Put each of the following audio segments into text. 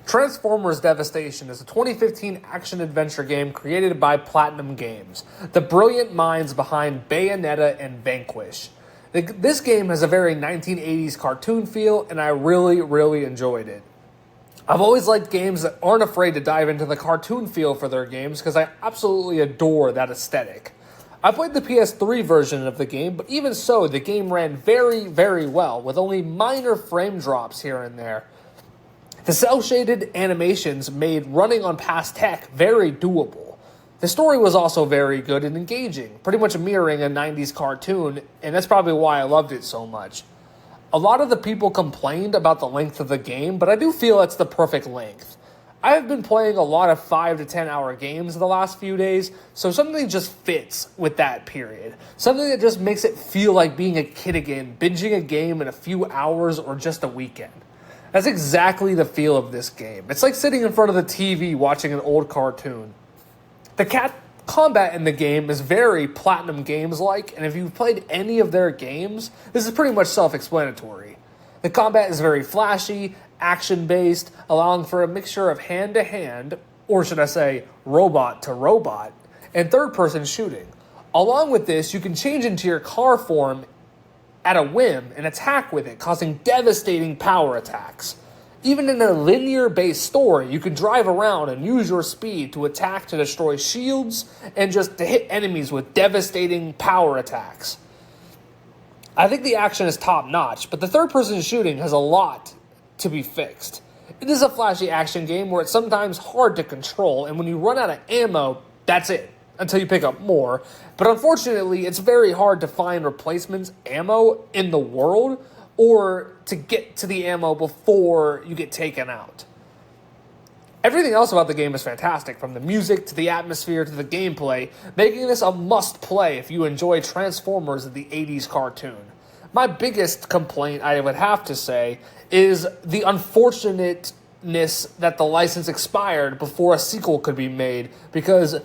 Transformers Devastation is a 2015 action-adventure game created by Platinum Games, the brilliant minds behind Bayonetta and Vanquish. This game has a very 1980s cartoon feel, and I really enjoyed it. I've always liked games that aren't afraid to dive into the cartoon feel for their games because I absolutely adore that aesthetic. I played the PS3 version of the game, but even so, the game ran very well, with only minor frame drops here and there. The cel-shaded animations made running on past tech very doable. The story was also very good and engaging, pretty much mirroring a 90s cartoon, and that's probably why I loved it so much. A lot of the people complained about the length of the game, but I do feel it's the perfect length. I have been playing a lot of 5 to 10 hour games the last few days, so something just fits with that period. Something that just makes it feel like being a kid again, binging a game in a few hours or just a weekend. That's exactly the feel of this game. It's like sitting in front of the TV watching an old cartoon. The combat in the game is very Platinum Games-like, and if you've played any of their games, this is pretty much self-explanatory. The combat is very flashy, action-based, allowing for a mixture of hand-to-hand, or should I say robot-to-robot, and third-person shooting. Along with this, you can change into your car form at a whim and attack with it, causing devastating power attacks. Even in a linear-based story, you can drive around and use your speed to attack to destroy shields and just to hit enemies with devastating power attacks. I think the action is top-notch, but the third-person shooting has a lot to be fixed. It is a flashy action game where it's sometimes hard to control, and when you run out of ammo, that's it, until you pick up more. But unfortunately, it's very hard to find replacements ammo in the world, or to get to the ammo before you get taken out. Everything else about the game is fantastic, from the music to the atmosphere to the gameplay, making this a must-play if you enjoy Transformers in the 80s cartoon. My biggest complaint, I would have to say, is the unfortunateness that the license expired before a sequel could be made, because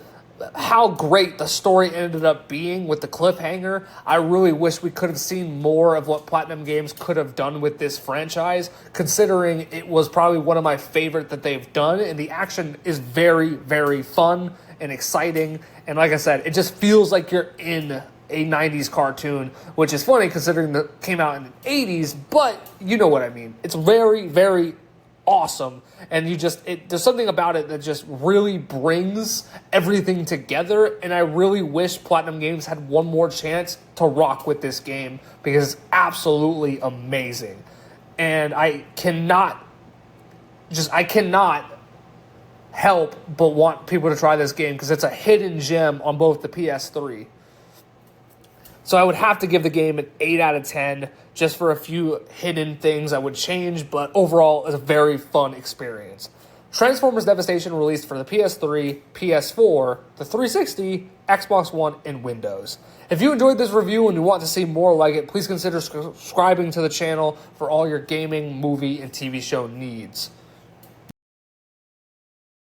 how great the story ended up being with the cliffhanger. I really wish we could have seen more of what Platinum Games could have done with this franchise, considering it was probably one of my favorite that they've done, and the action is very fun and exciting, and like I said, it just feels like you're in a 90s cartoon, which is funny considering it came out in the 80s, but you know what I mean. It's very awesome, and there's something about it that just really brings everything together, and I really wish Platinum Games had one more chance to rock with this game, because it's absolutely amazing. And I cannot help but want people to try this game, because it's a hidden gem on both the PS3. So I would have to give the game an 8 out of 10, just for a few hidden things I would change, but overall, it's a very fun experience. Transformers Devastation released for the PS3, PS4, the 360, Xbox One, and Windows. If you enjoyed this review and you want to see more like it, please consider subscribing to the channel for all your gaming, movie, and TV show needs.